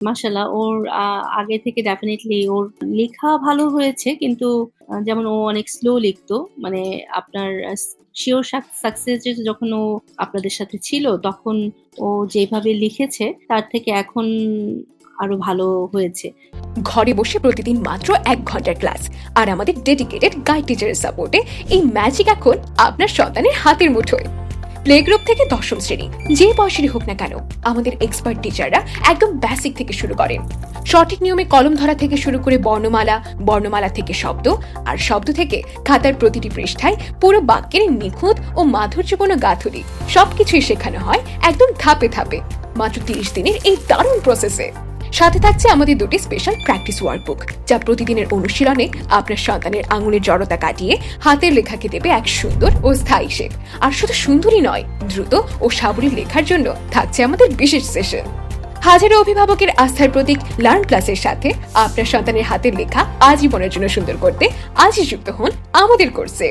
মাশাআল্লাহ ওর আগে থেকে ডেফিনিটলি ওর লেখা ভালো হয়েছে। কিন্তু যেমন ও অনেক স্লো লিখতো। মানে আপনার সিওর সাকসেস এ যখন ও আপনাদের সাথে ছিল, তখন ও যেভাবে লিখেছে তার থেকে এখন আরো ভালো হয়েছে। ঘরে বসে প্রতিদিন মাত্র 1 ঘন্টার ক্লাস আর আমাদের ডেডিকেটেড গাইড টিচারের সাপোর্টে এই ম্যাজিক এখন আপনার সন্তানের হাতের মুঠোয়। প্লে গ্রুপ থেকে দশম শ্রেণী যে বয়সেরই হোক না কেন, আমাদের এক্সপার্ট টিচাররা একদম বেসিক থেকে শুরু করেন। সঠিক নিয়মে কলম ধরা থেকে শুরু করে বর্ণমালা, বর্ণমালা থেকে শব্দ, আর শব্দ থেকে খাতার প্রতিটি পৃষ্ঠায় পুরো বাক্যের নিখুঁত ও মাধুর্যপূর্ণ গাঁথুনি সবকিছুই শেখানো হয় একদম ধাপে ধাপে, মাত্র 30 দিনের এই দারুণ প্রসেসে। সাথে থাকছে আমাদের দুটি স্পেশাল প্র্যাকটিস ওয়ার্কবুক, যা প্রতিদিনের অনুশীলনে আপনার সন্তানের আঙুলের জড়তা কাটিয়ে হাতের লেখাকে দেবে এক সুন্দর ও স্থায়ী শেপ। আর শুধু সুন্দরই নয়, দ্রুত ও সাবলীল লেখার জন্য থাকছে আমাদের বিশেষ সেশন। হাজারো অভিভাবকের আস্থার প্রতীক লার্ন ক্লাসের সাথে আপনার সন্তানের হাতের লেখা আজীবনের জন্য সুন্দর করতে আজই যুক্ত হন আমাদের কোর্সে।